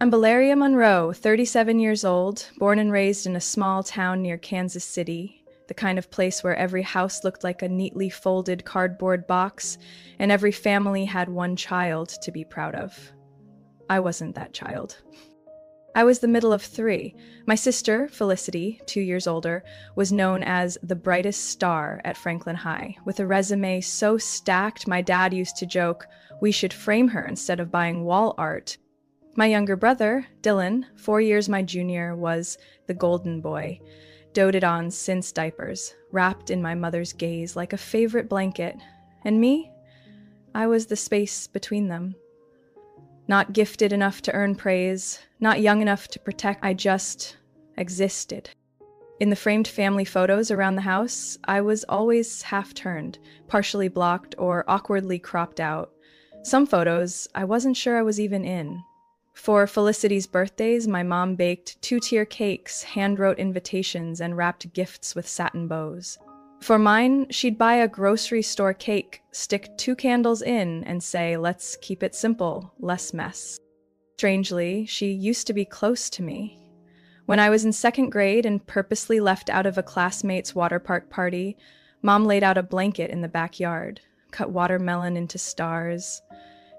I'm Valeria Monroe, 37 years old, born and raised in a small town near Kansas City, the kind of place where every house looked like a neatly folded cardboard box, and every family had one child to be proud of. I wasn't that child. I was the middle of three. My sister, Felicity, 2 years older, was known as the brightest star at Franklin High, with a resume so stacked my dad used to joke, we should frame her instead of buying wall art. My younger brother, Dylan, 4 years my junior, was the golden boy, doted on since diapers, wrapped in my mother's gaze like a favorite blanket. And me? I was the space between them. Not gifted enough to earn praise, not young enough to protect, I just existed. In the framed family photos around the house, I was always half-turned, partially blocked, or awkwardly cropped out. Some photos, I wasn't sure I was even in. For Felicity's birthdays, my mom baked two-tier cakes, hand-wrote invitations, and wrapped gifts with satin bows. For mine, she'd buy a grocery store cake, stick 2 candles in, and say, let's keep it simple, less mess. Strangely, she used to be close to me. When I was in 2nd grade and purposely left out of a classmate's water park party, Mom laid out a blanket in the backyard, cut watermelon into stars,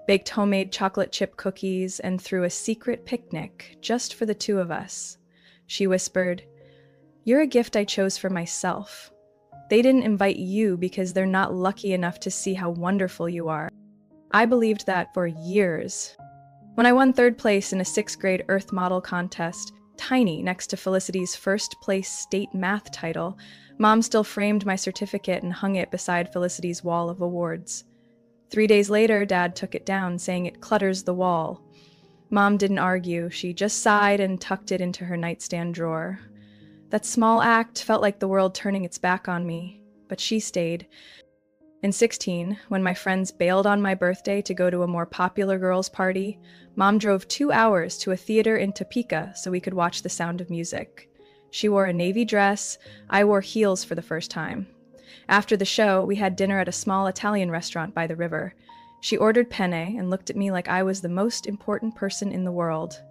baked homemade chocolate chip cookies, and threw a secret picnic just for the 2 of us. She whispered, "You're a gift I chose for myself. They didn't invite you because they're not lucky enough to see how wonderful you are." I believed that for years. When I won 3rd place in a 6th grade Earth model contest, tiny next to Felicity's 1st place state math title, Mom still framed my certificate and hung it beside Felicity's wall of awards. 3 days later, Dad took it down, saying it clutters the wall. Mom didn't argue. She just sighed and tucked it into her nightstand drawer. That small act felt like the world turning its back on me, but she stayed. In 16, when my friends bailed on my birthday to go to a more popular girls' party, Mom drove 2 hours to a theater in Topeka so we could watch The Sound of Music. She wore a navy dress. I wore heels for the first time. After the show, we had dinner at a small Italian restaurant by the river. She ordered penne and looked at me like I was the most important person in the world.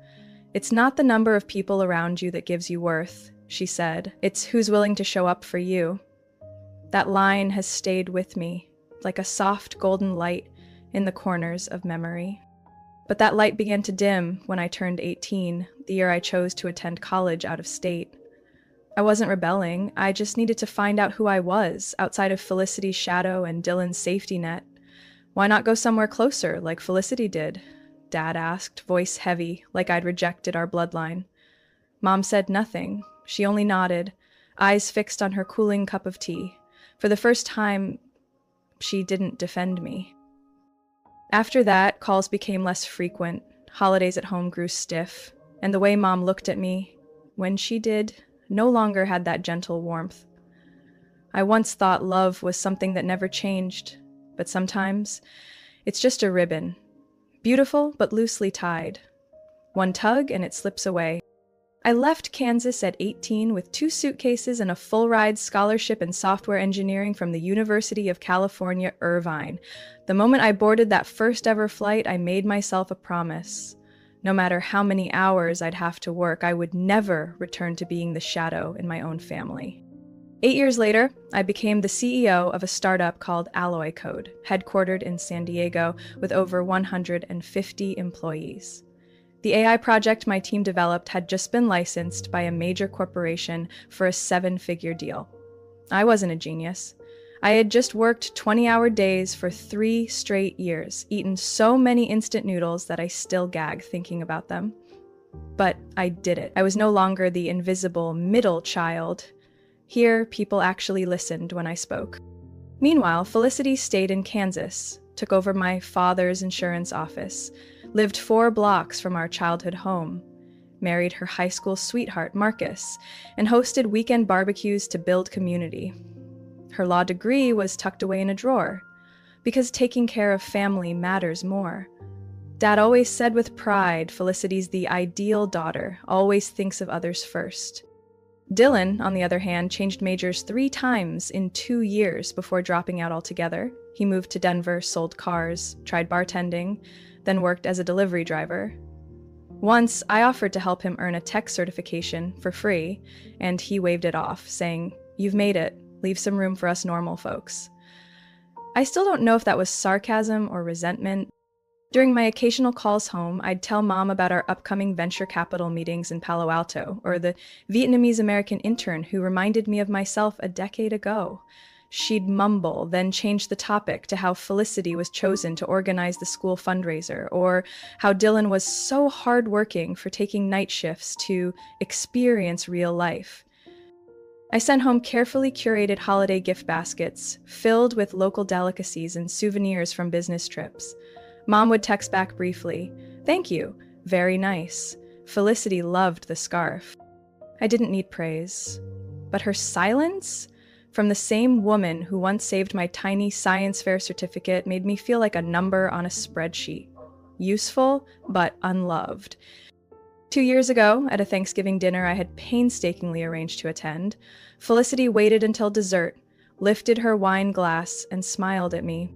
"It's not the number of people around you that gives you worth," she said. "It's who's willing to show up for you." That line has stayed with me, like a soft golden light in the corners of memory. But that light began to dim when I turned 18, the year I chose to attend college out of state. I wasn't rebelling, I just needed to find out who I was, outside of Felicity's shadow and Dylan's safety net. "Why not go somewhere closer, like Felicity did?" Dad asked, voice heavy, like I'd rejected our bloodline. Mom said nothing. She only nodded, eyes fixed on her cooling cup of tea. For the first time, she didn't defend me. After that, calls became less frequent, holidays at home grew stiff, and the way Mom looked at me, when she did, no longer had that gentle warmth. I once thought love was something that never changed, but sometimes it's just a ribbon, beautiful but loosely tied. One tug and it slips away. I left Kansas at 18 with 2 suitcases and a full-ride scholarship in software engineering from the University of California, Irvine. The moment I boarded that first ever flight, I made myself a promise. No matter how many hours I'd have to work, I would never return to being the shadow in my own family. 8 years later, I became the CEO of a startup called Alloy Code, headquartered in San Diego with over 150 employees. The AI project my team developed had just been licensed by a major corporation for a 7-figure deal. I wasn't a genius. I had just worked 20-hour days for 3 straight years, eaten so many instant noodles that I still gag thinking about them. But I did it. I was no longer the invisible middle child. Here, people actually listened when I spoke. Meanwhile, Felicity stayed in Kansas, took over my father's insurance office, lived 4 blocks from our childhood home, married her high school sweetheart, Marcus, and hosted weekend barbecues to build community. Her law degree was tucked away in a drawer, because taking care of family matters more. Dad always said with pride, Felicity's the ideal daughter, always thinks of others first. Dylan, on the other hand, changed majors 3 times in 2 years before dropping out altogether. He moved to Denver, sold cars, tried bartending, then worked as a delivery driver. Once, I offered to help him earn a tech certification for free, and he waved it off, saying, "You've made it. Leave some room for us normal folks." I still don't know if that was sarcasm or resentment. During my occasional calls home, I'd tell Mom about our upcoming venture capital meetings in Palo Alto, or the Vietnamese American intern who reminded me of myself a decade ago. She'd mumble, then change the topic to how Felicity was chosen to organize the school fundraiser, or how Dylan was so hardworking for taking night shifts to experience real life. I sent home carefully curated holiday gift baskets filled with local delicacies and souvenirs from business trips. Mom would text back briefly, "Thank you, very nice." Felicity loved the scarf. I didn't need praise. But her silence, from the same woman who once saved my tiny science fair certificate, made me feel like a number on a spreadsheet. Useful, but unloved. 2 years ago, at a Thanksgiving dinner I had painstakingly arranged to attend, Felicity waited until dessert, lifted her wine glass, and smiled at me.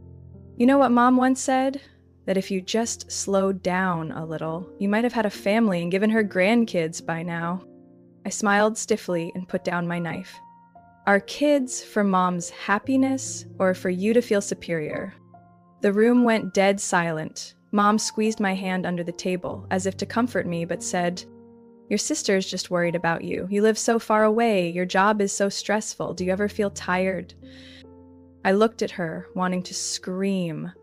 "You know what Mom once said? That if you just slowed down a little, you might have had a family and given her grandkids by now." I smiled stiffly and put down my knife. Are kids for Mom's happiness or for you to feel superior? The room went dead silent. Mom squeezed my hand under the table, as if to comfort me, but said, "Your sister's just worried about you. You live so far away. Your job is so stressful. Do you ever feel tired?" I looked at her, wanting to scream.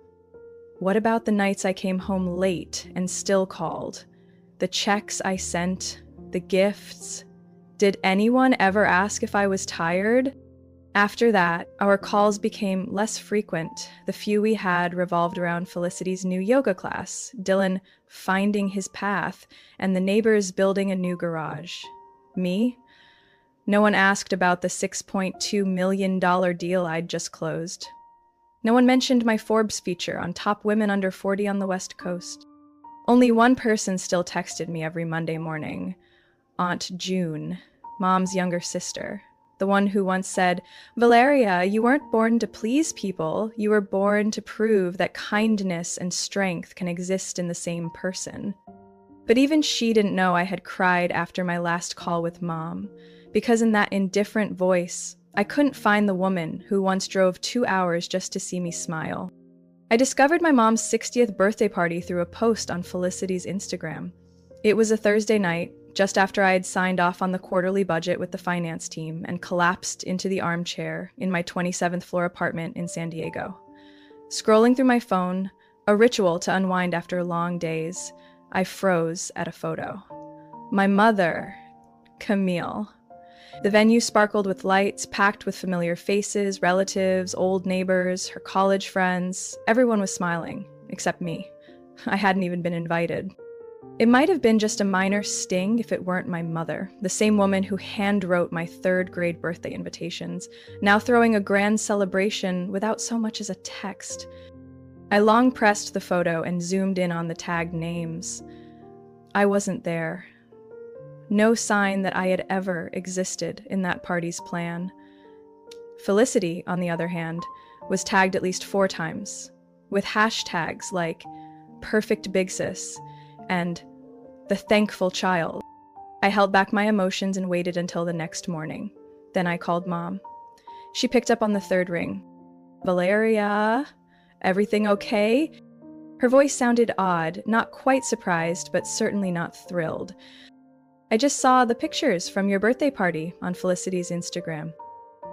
What about the nights I came home late and still called? The checks I sent? The gifts? Did anyone ever ask if I was tired? After that, our calls became less frequent. The few we had revolved around Felicity's new yoga class, Dylan finding his path, and the neighbors building a new garage. Me? No one asked about the $6.2 million deal I'd just closed. No one mentioned my Forbes feature on top women under 40 on the West Coast. Only one person still texted me every Monday morning. Aunt June, Mom's younger sister. The one who once said, "Valeria, you weren't born to please people. You were born to prove that kindness and strength can exist in the same person." But even she didn't know I had cried after my last call with Mom, because in that indifferent voice, I couldn't find the woman who once drove 2 hours just to see me smile. I discovered my mom's 60th birthday party through a post on Felicity's Instagram. It was a Thursday night, just after I had signed off on the quarterly budget with the finance team and collapsed into the armchair in my 27th floor apartment in San Diego. Scrolling through my phone, a ritual to unwind after long days, I froze at a photo. My mother, Camille. The venue sparkled with lights, packed with familiar faces, relatives, old neighbors, her college friends. Everyone was smiling, except me. I hadn't even been invited. It might have been just a minor sting if it weren't my mother, the same woman who hand-wrote my third-grade birthday invitations, now throwing a grand celebration without so much as a text. I long pressed the photo and zoomed in on the tagged names. I wasn't there. No sign that I had ever existed in that party's plan. Felicity, on the other hand, was tagged at least 4 times, with hashtags like Perfect Big Sis and The Thankful Child. I held back my emotions and waited until the next morning. Then I called Mom. She picked up on the 3rd ring. "Valeria, everything okay?" Her voice sounded odd, not quite surprised, but certainly not thrilled. "I just saw the pictures from your birthday party on Felicity's Instagram."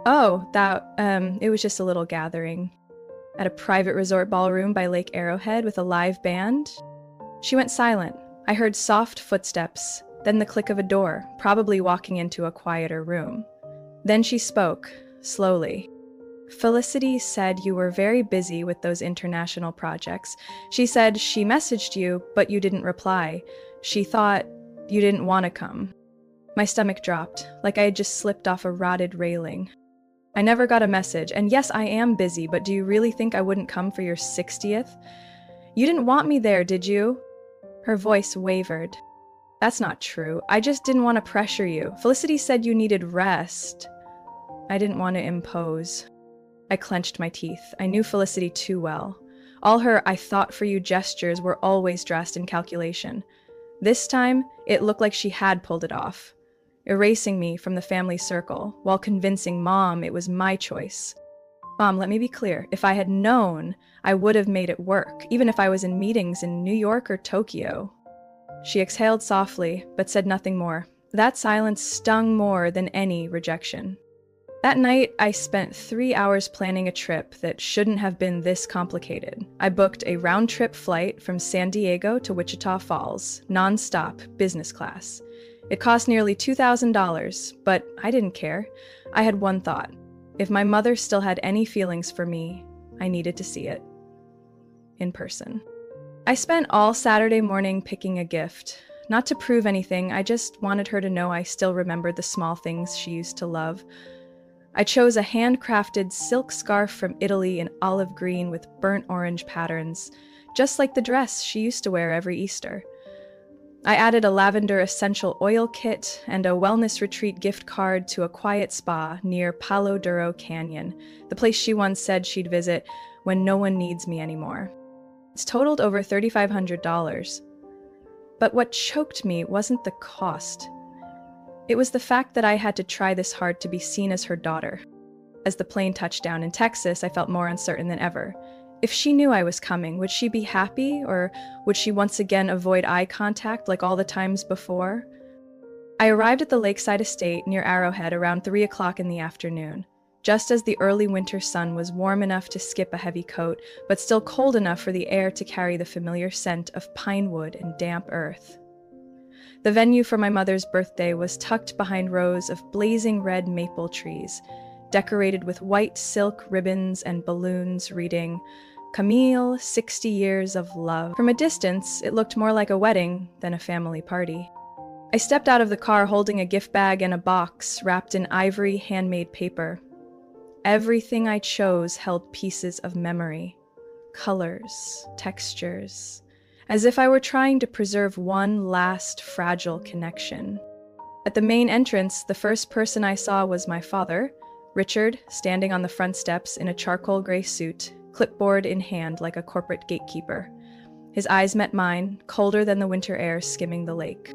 "Oh, it was just a little gathering at a private resort ballroom by Lake Arrowhead with a live band." She went silent. I heard soft footsteps, then the click of a door, probably walking into a quieter room. Then she spoke, slowly. "Felicity said you were very busy with those international projects. She said she messaged you, but you didn't reply. She thought you didn't want to come." My stomach dropped, like I had just slipped off a rotted railing. "I never got a message, and yes, I am busy, but do you really think I wouldn't come for your 60th? You didn't want me there, did you?" Her voice wavered. "That's not true. I just didn't want to pressure you. Felicity said you needed rest." I didn't want to impose. I clenched my teeth. I knew Felicity too well. All her "I thought for you" gestures were always dressed in calculation. This time, it looked like she had pulled it off, erasing me from the family circle while convincing Mom it was my choice. Mom, let me be clear. If I had known, I would have made it work, even if I was in meetings in New York or Tokyo. She exhaled softly, but said nothing more. That silence stung more than any rejection. That night, I spent 3 hours planning a trip that shouldn't have been this complicated. I booked a round-trip flight from San Diego to Wichita Falls, non-stop, business class. It cost nearly $2,000, but I didn't care. I had one thought. If my mother still had any feelings for me, I needed to see it. In person. I spent all Saturday morning picking a gift. Not to prove anything, I just wanted her to know I still remembered the small things she used to love. I chose a handcrafted silk scarf from Italy in olive green with burnt orange patterns, just like the dress she used to wear every Easter. I added a lavender essential oil kit and a wellness retreat gift card to a quiet spa near Palo Duro Canyon, the place she once said she'd visit when no one needs me anymore. It's totaled over $3,500. But what choked me wasn't the cost. It was the fact that I had to try this hard to be seen as her daughter. As the plane touched down in Texas, I felt more uncertain than ever. If she knew I was coming, would she be happy, or would she once again avoid eye contact like all the times before? I arrived at the lakeside estate near Arrowhead around 3 o'clock in the afternoon, just as the early winter sun was warm enough to skip a heavy coat, but still cold enough for the air to carry the familiar scent of pine wood and damp earth. The venue for my mother's birthday was tucked behind rows of blazing red maple trees, decorated with white silk ribbons and balloons reading, "Camille, 60 years of love." From a distance, it looked more like a wedding than a family party. I stepped out of the car holding a gift bag and a box wrapped in ivory handmade paper. Everything I chose held pieces of memory, colors, textures, as if I were trying to preserve one last fragile connection. At the main entrance, the first person I saw was my father, Richard, standing on the front steps in a charcoal gray suit, clipboard in hand like a corporate gatekeeper. His eyes met mine, colder than the winter air skimming the lake.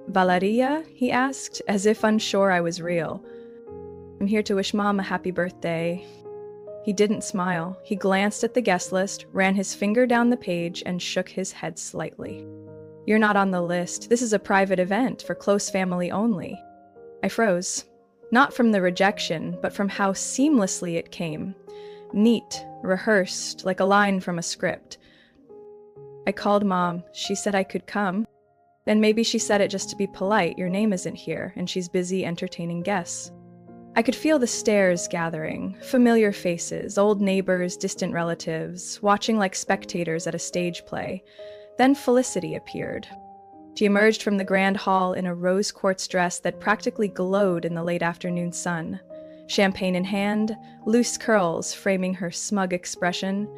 "Valeria?" he asked, as if unsure I was real. "I'm here to wish Mom a happy birthday." He didn't smile. He glanced at the guest list, ran his finger down the page, and shook his head slightly. "You're not on the list. This is a private event for close family only." I froze. Not from the rejection, but from how seamlessly it came. Neat, rehearsed, like a line from a script. I called Mom. She said I could come. Then maybe she said it just to be polite. Your name isn't here, and she's busy entertaining guests. I could feel the stares gathering, familiar faces, old neighbors, distant relatives, watching like spectators at a stage play. Then Felicity appeared. She emerged from the grand hall in a rose quartz dress that practically glowed in the late afternoon sun. Champagne in hand, loose curls framing her smug expression.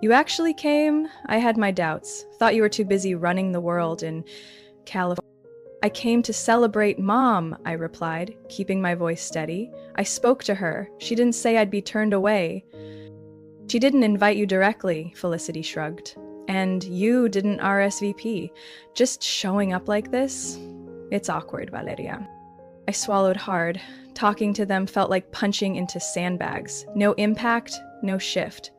"You actually came? I had my doubts. Thought you were too busy running the world in California." "I came to celebrate Mom," I replied, keeping my voice steady. "I spoke to her. She didn't say I'd be turned away." "She didn't invite you directly," Felicity shrugged. "And you didn't RSVP. Just showing up like this? It's awkward, Valeria." I swallowed hard. Talking to them felt like punching into sandbags. No impact, no shift.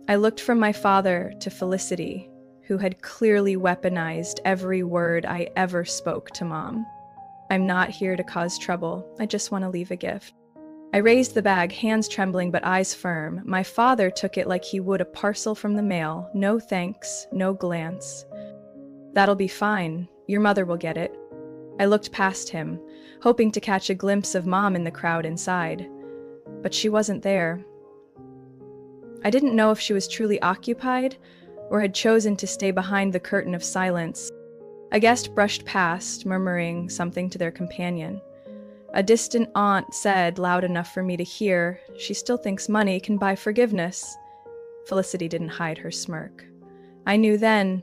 I looked from my father to Felicity, who had clearly weaponized every word I ever spoke to Mom. "I'm not here to cause trouble. I just want to leave a gift." I raised the bag, hands trembling but eyes firm. My father took it like he would a parcel from the mail. No thanks, no glance. "That'll be fine. Your mother will get it." I looked past him, hoping to catch a glimpse of Mom in the crowd inside. But she wasn't there. I didn't know if she was truly occupied or had chosen to stay behind the curtain of silence. A guest brushed past, murmuring something to their companion. A distant aunt said, loud enough for me to hear, "She still thinks money can buy forgiveness." Felicity didn't hide her smirk. I knew then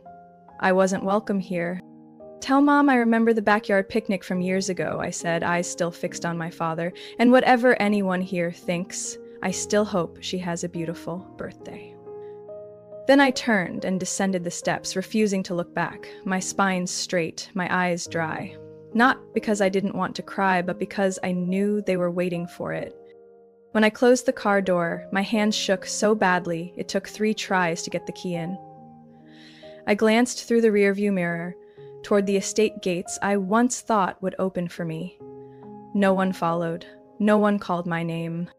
I wasn't welcome here. "Tell Mom I remember the backyard picnic from years ago," I said, eyes still fixed on my father. "And whatever anyone here thinks, I still hope she has a beautiful birthday." Then I turned and descended the steps, refusing to look back, my spine straight, my eyes dry. Not because I didn't want to cry, but because I knew they were waiting for it. When I closed the car door, my hands shook so badly it took 3 tries to get the key in. I glanced through the rearview mirror, toward the estate gates I once thought would open for me. No one followed. No one called my name.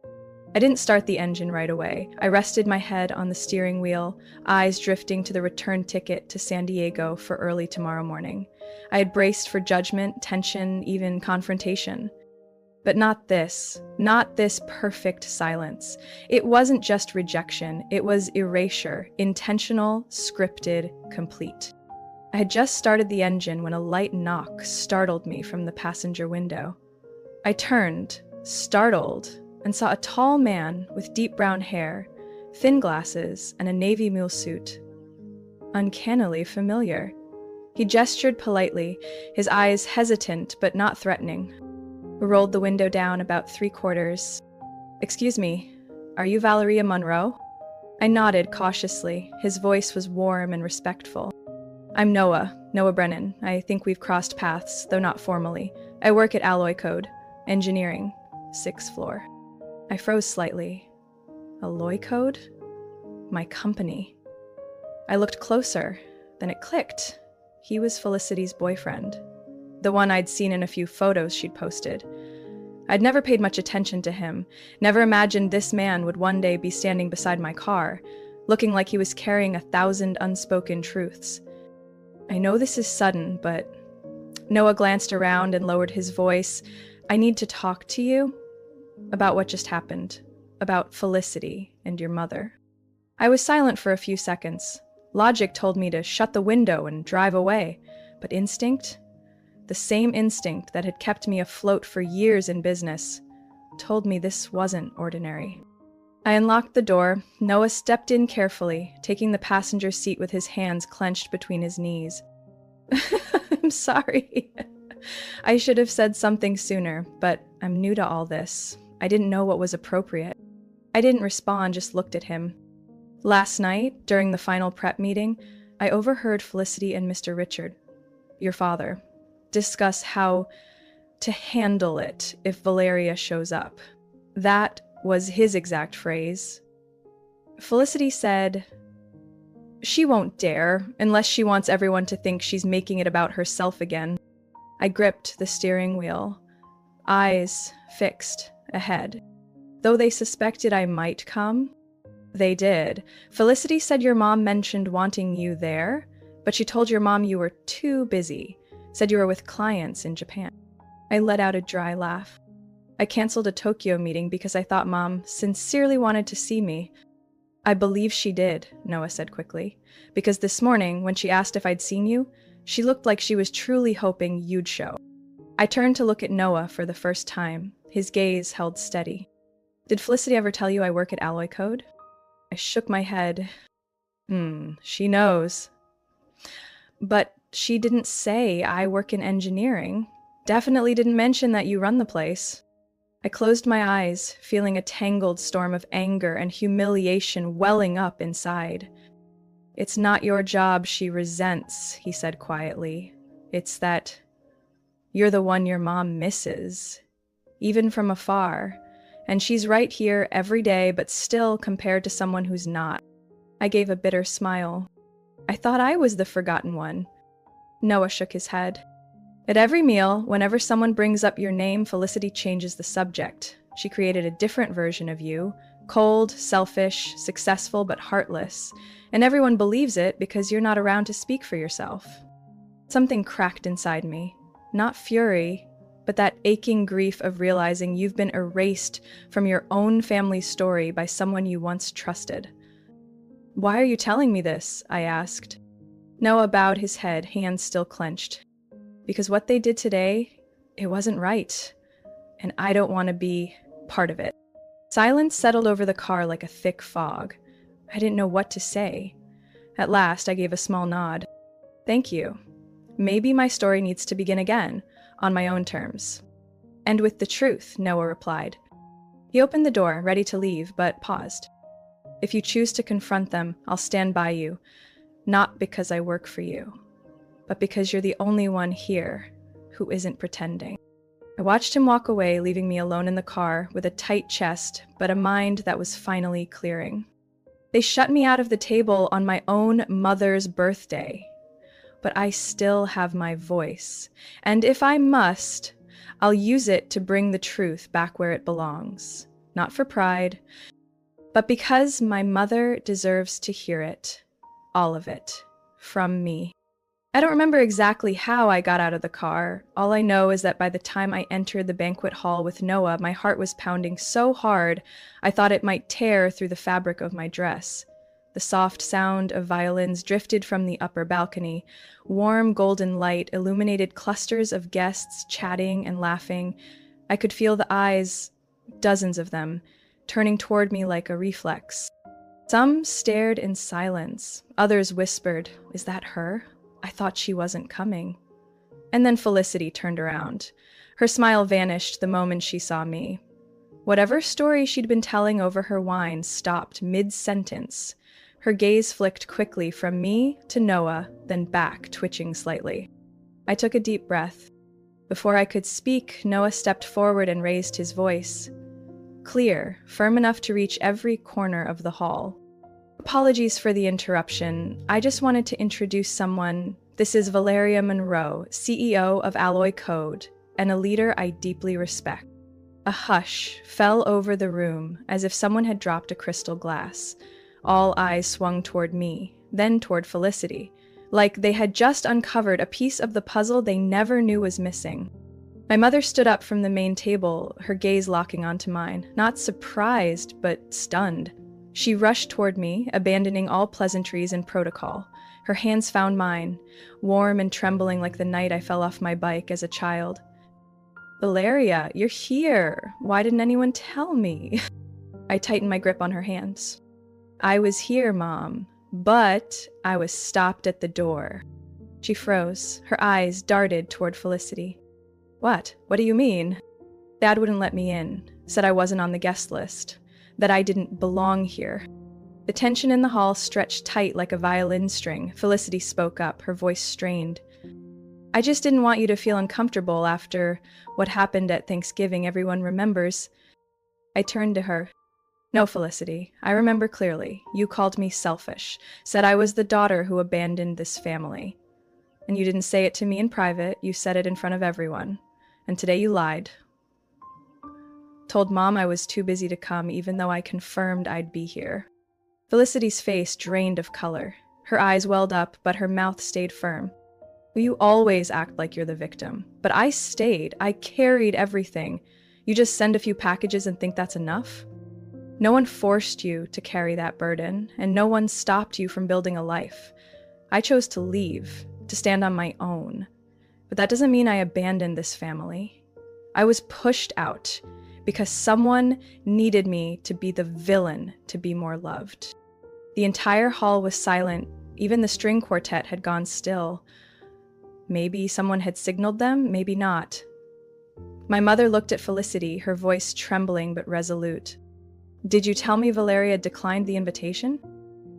I didn't start the engine right away. I rested my head on the steering wheel, eyes drifting to the return ticket to San Diego for early tomorrow morning. I had braced for judgment, tension, even confrontation. But not this perfect silence. It wasn't just rejection, it was erasure, intentional, scripted, complete. I had just started the engine when a light knock startled me from the passenger window. I turned, startled, and saw a tall man with deep brown hair, thin glasses, and a navy mule suit. Uncannily familiar. He gestured politely, his eyes hesitant but not threatening. We rolled the window down about 3/4. "Excuse me, are you Valeria Monroe?" I nodded cautiously. His voice was warm and respectful. "I'm Noah Brennan. I think we've crossed paths, though not formally. I work at Alloy Code, engineering, 6th floor." I froze slightly. Alloy Code? My company. I looked closer, then it clicked. He was Felicity's boyfriend. The one I'd seen in a few photos she'd posted. I'd never paid much attention to him, never imagined this man would one day be standing beside my car, looking like he was carrying 1,000 unspoken truths. I know this is sudden, but... Noah glanced around and lowered his voice. "I need to talk to you about what just happened, about Felicity and your mother." I was silent for a few seconds. Logic told me to shut the window and drive away, but instinct, the same instinct that had kept me afloat for years in business, told me this wasn't ordinary. I unlocked the door. Noah stepped in carefully, taking the passenger seat with his hands clenched between his knees. "I'm sorry. I should have said something sooner, but I'm new to all this. I didn't know what was appropriate." I didn't respond, just looked at him. "Last night, during the final prep meeting, I overheard Felicity and Mr. Richard, your father, discuss how to handle it if Valeria shows up. That was his exact phrase. Felicity said, 'She won't dare, unless she wants everyone to think she's making it about herself again.'" I gripped the steering wheel, eyes fixed ahead. Though they suspected I might come, they did. "Felicity said your mom mentioned wanting you there, but she told your mom you were too busy, said you were with clients in Japan." I let out a dry laugh. "I canceled a Tokyo meeting because I thought Mom sincerely wanted to see me." "I believe she did," Noah said quickly, "because this morning, when she asked if I'd seen you, she looked like she was truly hoping you'd show." I turned to look at Noah for the first time. His gaze held steady. "Did Felicity ever tell you I work at Alloy Code?" I shook my head. She knows. "But she didn't say I work in engineering. Definitely didn't mention that you run the place." I closed my eyes, feeling a tangled storm of anger and humiliation welling up inside. "It's not your job she resents," he said quietly. "It's that you're the one your mom misses, even from afar. And she's right here every day, but still compared to someone who's not." I gave a bitter smile. "I thought I was the forgotten one." Noah shook his head. "At every meal, whenever someone brings up your name, Felicity changes the subject. She created a different version of you, cold, selfish, successful, but heartless. And everyone believes it because you're not around to speak for yourself." Something cracked inside me. Not fury, but that aching grief of realizing you've been erased from your own family's story by someone you once trusted. "Why are you telling me this?" I asked. Noah bowed his head, hands still clenched. "Because what they did today, it wasn't right, and I don't want to be part of it." Silence settled over the car like a thick fog. I didn't know what to say. At last, I gave a small nod. "Thank you. Maybe my story needs to begin again, on my own terms." "And with the truth," Noah replied. He opened the door, ready to leave, but paused. If you choose to confront them, I'll stand by you, not because I work for you, but because you're the only one here who isn't pretending." I watched him walk away, leaving me alone in the car with a tight chest, but a mind that was finally clearing. They shut me out of the table on my own mother's birthday, but I still have my voice, and if I must, I'll use it to bring the truth back where it belongs. Not for pride, but because my mother deserves to hear it, all of it, from me. I don't remember exactly how I got out of the car. All I know is that by the time I entered the banquet hall with Noah, my heart was pounding so hard I thought it might tear through the fabric of my dress. The soft sound of violins drifted from the upper balcony. Warm golden light illuminated clusters of guests chatting and laughing. I could feel the eyes, dozens of them, turning toward me like a reflex. Some stared in silence. Others whispered, "Is that her? I thought she wasn't coming." And then Felicity turned around. Her smile vanished the moment she saw me. Whatever story she'd been telling over her wine stopped mid-sentence. Her gaze flicked quickly from me to Noah, then back, twitching slightly. I took a deep breath. Before I could speak, Noah stepped forward and raised his voice. Clear, firm enough to reach every corner of the hall. "Apologies for the interruption. I just wanted to introduce someone. This is Valeria Monroe, CEO of Alloy Code, and a leader I deeply respect." A hush fell over the room, as if someone had dropped a crystal glass. All eyes swung toward me, then toward Felicity, like they had just uncovered a piece of the puzzle they never knew was missing. My mother stood up from the main table, her gaze locking onto mine, not surprised, but stunned. She rushed toward me, abandoning all pleasantries and protocol. Her hands found mine, warm and trembling like the night I fell off my bike as a child. "Valeria, you're here. Why didn't anyone tell me?" I tightened my grip on her hands. "I was here, Mom, but I was stopped at the door." She froze. Her eyes darted toward Felicity. What? What do you mean?" "Dad wouldn't let me in. Said I wasn't on the guest list. That I didn't belong here." The tension in the hall stretched tight like a violin string. Felicity spoke up, her voice strained. "I just didn't want you to feel uncomfortable after what happened at Thanksgiving everyone remembers." I turned to her. "No, Felicity, I remember clearly. You called me selfish, said I was the daughter who abandoned this family. And you didn't say it to me in private, you said it in front of everyone. And today you lied. Told Mom I was too busy to come, even though I confirmed I'd be here." Felicity's face drained of color. Her eyes welled up, but her mouth stayed firm. "Well, you always act like you're the victim. But I stayed. I carried everything. You just send a few packages and think that's enough? No one forced you to carry that burden, and no one stopped you from building a life. I chose to leave, to stand on my own. But that doesn't mean I abandoned this family. I was pushed out because someone needed me to be the villain to be more loved." The entire hall was silent. Even the string quartet had gone still. Maybe someone had signaled them, maybe not. My mother looked at Felicity, her voice trembling but resolute. "Did you tell me Valeria declined the invitation?"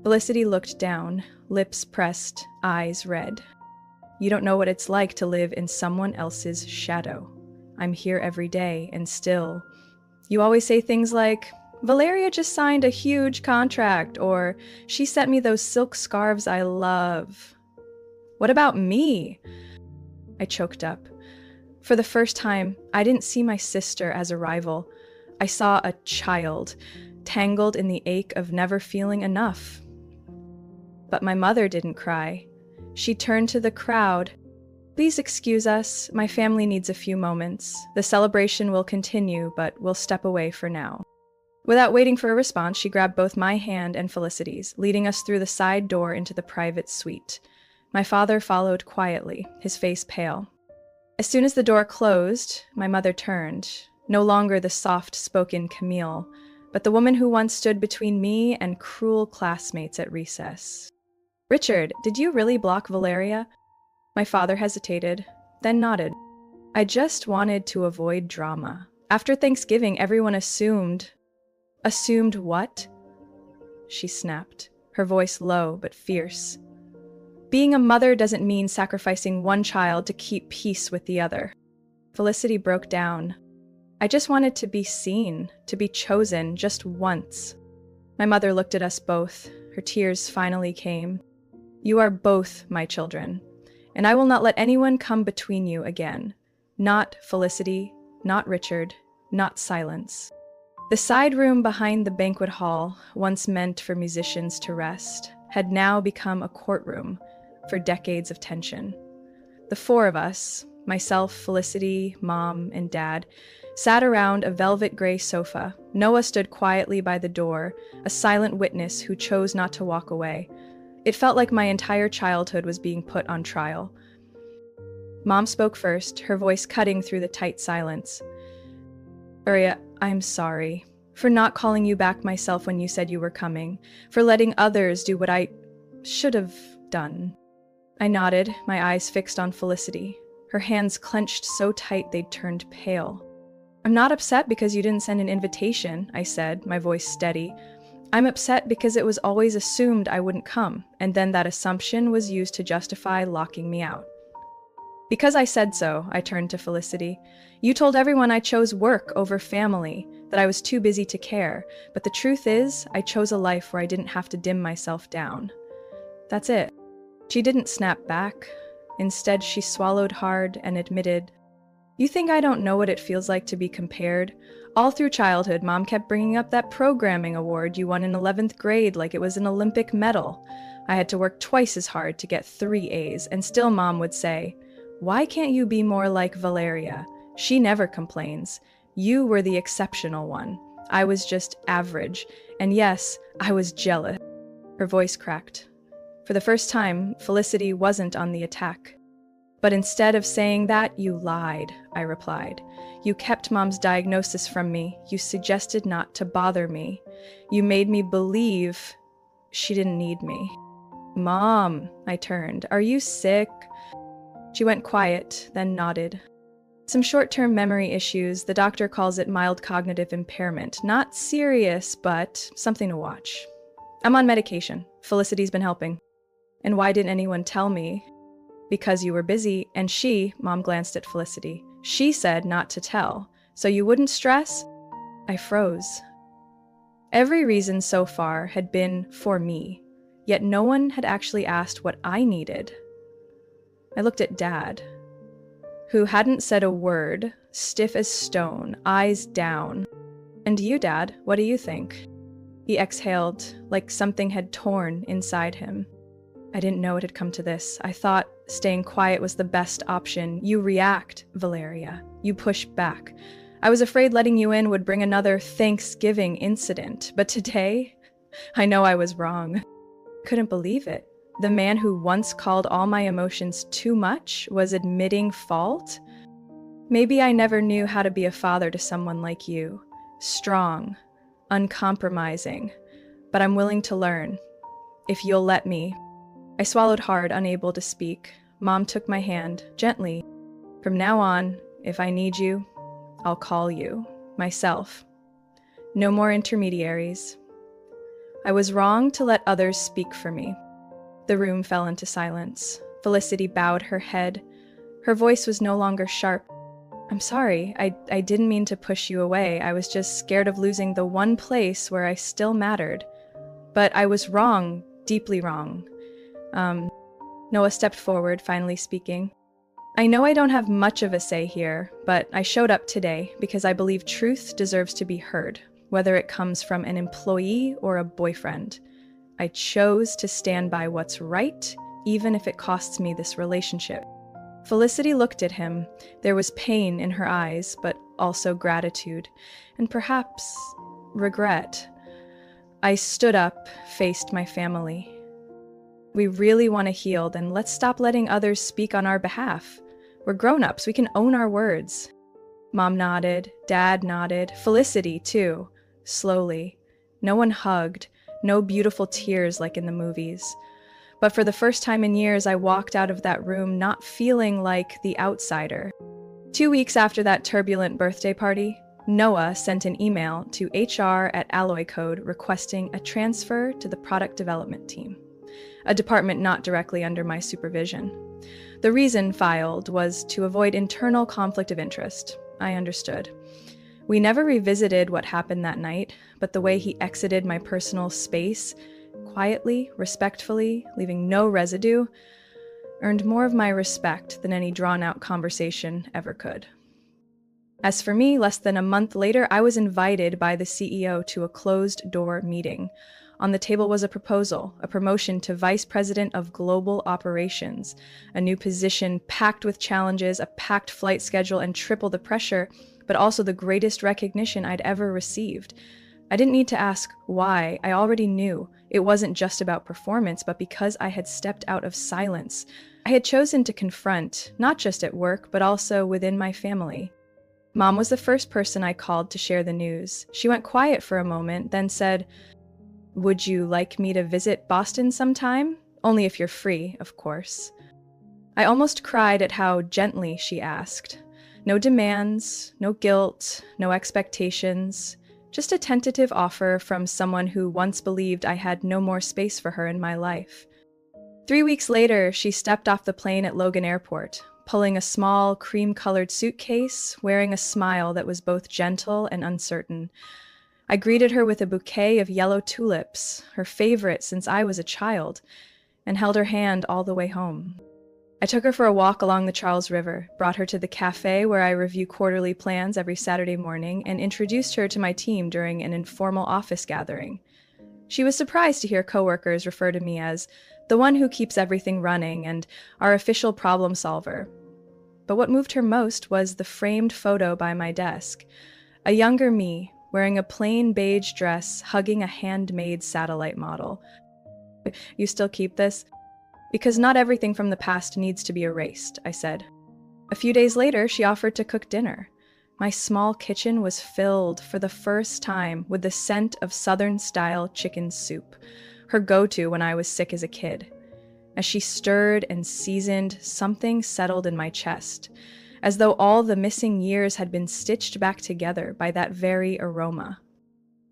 Felicity looked down, lips pressed, eyes red. "You don't know what it's like to live in someone else's shadow. I'm here every day, and still. You always say things like, 'Valeria just signed a huge contract,' or 'She sent me those silk scarves I love.' What about me?" I choked up. For the first time, I didn't see my sister as a rival. I saw a child, tangled in the ache of never feeling enough. But my mother didn't cry. She turned to the crowd. "Please excuse us. My family needs a few moments. The celebration will continue, but we'll step away for now." Without waiting for a response, she grabbed both my hand and Felicity's, leading us through the side door into the private suite. My father followed quietly, his face pale. As soon as the door closed, my mother turned, no longer the soft-spoken Camille, but the woman who once stood between me and cruel classmates at recess. "Richard, did you really block Valeria?" My father hesitated, then nodded. "I just wanted to avoid drama. After Thanksgiving, everyone assumed..." "Assumed what?" she snapped, her voice low but fierce. Being a mother doesn't mean sacrificing one child to keep peace with the other. Felicity broke down. I just wanted to be seen, to be chosen just once. My mother looked at us both. Her tears finally came. You are both my children, and I will not let anyone come between you again. Not Felicity, not Richard, not silence. The side room behind the banquet hall, once meant for musicians to rest, had now become a courtroom for decades of tension. The four of us, myself, Felicity, Mom, and Dad, sat around a velvet gray sofa. Noah stood quietly by the door, a silent witness who chose not to walk away. It felt like my entire childhood was being put on trial. Mom spoke first, her voice cutting through the tight silence. Uriah, I'm sorry for not calling you back myself when you said you were coming, for letting others do what I should have done. I nodded, my eyes fixed on Felicity, her hands clenched so tight they'd turned pale. I'm not upset because you didn't send an invitation, I said, my voice steady. I'm upset because it was always assumed I wouldn't come, and then that assumption was used to justify locking me out. Because I said so, I turned to Felicity. You told everyone I chose work over family, that I was too busy to care, but the truth is, I chose a life where I didn't have to dim myself down. That's it. She didn't snap back. Instead, she swallowed hard and admitted, You think I don't know what it feels like to be compared? All through childhood, Mom kept bringing up that programming award you won in 11th grade like it was an Olympic medal. I had to work twice as hard to get 3 A's, and still Mom would say, Why can't you be more like Valeria? She never complains. You were the exceptional one. I was just average. And yes, I was jealous. Her voice cracked. For the first time, Felicity wasn't on the attack. But instead of saying that, you lied, I replied. You kept Mom's diagnosis from me. You suggested not to bother me. You made me believe she didn't need me. Mom, I turned. Are you sick? She went quiet, then nodded. Some short-term memory issues. The doctor calls it mild cognitive impairment. Not serious, but something to watch. I'm on medication. Felicity's been helping. And why didn't anyone tell me? Because you were busy, and Mom glanced at Felicity. She said not to tell. So you wouldn't stress? I froze. Every reason so far had been for me, yet no one had actually asked what I needed. I looked at Dad, who hadn't said a word, stiff as stone, eyes down. And you, Dad, what do you think? He exhaled, like something had torn inside him. I didn't know it had come to this. I thought staying quiet was the best option. You react, Valeria. You push back. I was afraid letting you in would bring another Thanksgiving incident, but today, I know I was wrong. Couldn't believe it. The man who once called all my emotions too much was admitting fault? Maybe I never knew how to be a father to someone like you. Strong, uncompromising, but I'm willing to learn. If you'll let me. I swallowed hard, unable to speak. Mom took my hand, gently. From now on, if I need you, I'll call you, myself. No more intermediaries. I was wrong to let others speak for me. The room fell into silence. Felicity bowed her head. Her voice was no longer sharp. I'm sorry, I didn't mean to push you away. I was just scared of losing the one place where I still mattered. But I was wrong, deeply wrong. Noah stepped forward, finally speaking. I know I don't have much of a say here, but I showed up today because I believe truth deserves to be heard, whether it comes from an employee or a boyfriend. I chose to stand by what's right, even if it costs me this relationship. Felicity looked at him. There was pain in her eyes, but also gratitude, and perhaps regret. I stood up, faced my family. We really want to heal, then let's stop letting others speak on our behalf. We're grown-ups, we can own our words. Mom nodded, Dad nodded, Felicity too, slowly. No one hugged, no beautiful tears like in the movies. But for the first time in years, I walked out of that room not feeling like the outsider. 2 weeks after that turbulent birthday party, Noah sent an email to HR@Alloy Code requesting a transfer to the product development team, a department not directly under my supervision. The reason filed was to avoid internal conflict of interest. I understood. We never revisited what happened that night, but the way he exited my personal space, quietly, respectfully, leaving no residue, earned more of my respect than any drawn-out conversation ever could. As for me, less than a month later, I was invited by the CEO to a closed-door meeting. On the table was a proposal, a promotion to Vice President of Global Operations, a new position packed with challenges, a packed flight schedule, and triple the pressure, but also the greatest recognition I'd ever received. I didn't need to ask why. I already knew. It wasn't just about performance, but because I had stepped out of silence. I had chosen to confront, not just at work, but also within my family. Mom was the first person I called to share the news. She went quiet for a moment, then said, "Would you like me to visit Boston sometime? Only if you're free, of course." I almost cried at how gently she asked. No demands, no guilt, no expectations, just a tentative offer from someone who once believed I had no more space for her in my life. 3 weeks later, she stepped off the plane at Logan Airport, pulling a small, cream-colored suitcase, wearing a smile that was both gentle and uncertain. I greeted her with a bouquet of yellow tulips, her favorite since I was a child, and held her hand all the way home. I took her for a walk along the Charles River, brought her to the cafe where I review quarterly plans every Saturday morning, and introduced her to my team during an informal office gathering. She was surprised to hear coworkers refer to me as the one who keeps everything running and our official problem solver. But what moved her most was the framed photo by my desk. A younger me, wearing a plain beige dress, hugging a handmade satellite model. "You still keep this?" "Because not everything from the past needs to be erased," I said. A few days later, she offered to cook dinner. My small kitchen was filled, for the first time, with the scent of Southern-style chicken soup, her go-to when I was sick as a kid. As she stirred and seasoned, something settled in my chest, as though all the missing years had been stitched back together by that very aroma.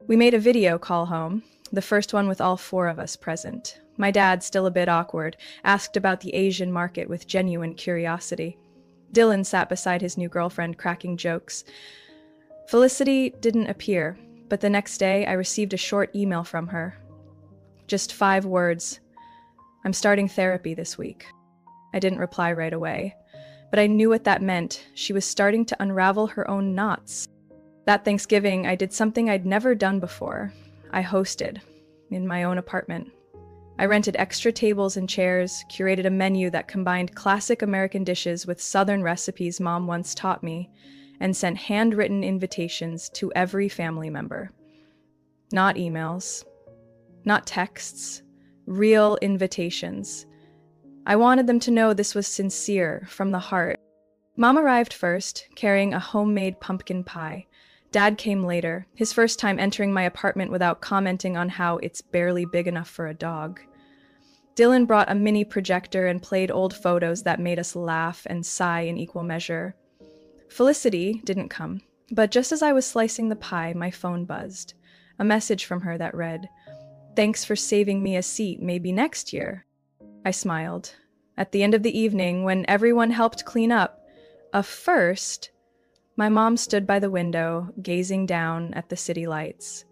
We made a video call home, the first one with all 4 of us present. My dad, still a bit awkward, asked about the Asian market with genuine curiosity. Dylan sat beside his new girlfriend, cracking jokes. Felicity didn't appear, but the next day I received a short email from her. Just 5 words. "I'm starting therapy this week." I didn't reply right away, but I knew what that meant. She was starting to unravel her own knots. That Thanksgiving, I did something I'd never done before. I hosted, in my own apartment. I rented extra tables and chairs, curated a menu that combined classic American dishes with Southern recipes Mom once taught me, and sent handwritten invitations to every family member. Not emails, not texts, real invitations. I wanted them to know this was sincere, from the heart. Mom arrived first, carrying a homemade pumpkin pie. Dad came later, his first time entering my apartment without commenting on how it's barely big enough for a dog. Dylan brought a mini projector and played old photos that made us laugh and sigh in equal measure. Felicity didn't come, but just as I was slicing the pie, my phone buzzed. A message from her that read, "Thanks for saving me a seat, maybe next year." I smiled. At the end of the evening, when everyone helped clean up, first, my mom stood by the window, gazing down at the city lights.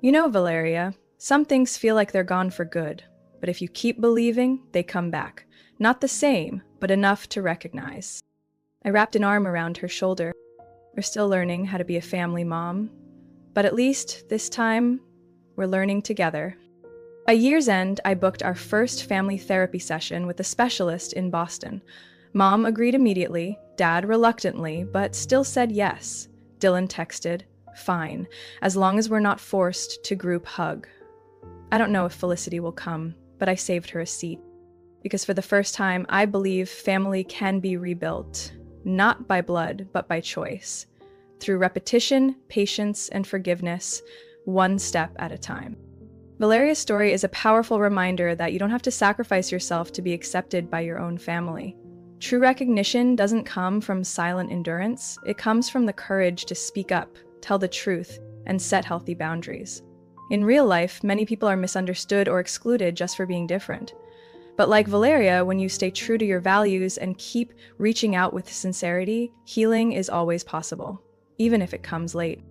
"You know, Valeria, some things feel like they're gone for good. But if you keep believing, they come back. Not the same, but enough to recognize." I wrapped an arm around her shoulder. We're still learning how to be a family mom, but at least this time, we're learning together. By year's end, I booked our first family therapy session with a specialist in Boston. Mom agreed immediately, Dad reluctantly, but still said yes. Dylan texted, "Fine, as long as we're not forced to group hug." I don't know if Felicity will come, but I saved her a seat. Because for the first time, I believe family can be rebuilt, not by blood, but by choice. Through repetition, patience, and forgiveness, one step at a time. Valeria's story is a powerful reminder that you don't have to sacrifice yourself to be accepted by your own family. True recognition doesn't come from silent endurance, it comes from the courage to speak up, tell the truth, and set healthy boundaries. In real life, many people are misunderstood or excluded just for being different. But like Valeria, when you stay true to your values and keep reaching out with sincerity, healing is always possible, even if it comes late.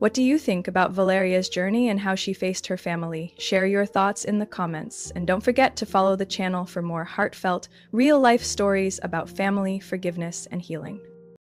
What do you think about Valeria's journey and how she faced her family? Share your thoughts in the comments, and don't forget to follow the channel for more heartfelt, real-life stories about family, forgiveness, and healing.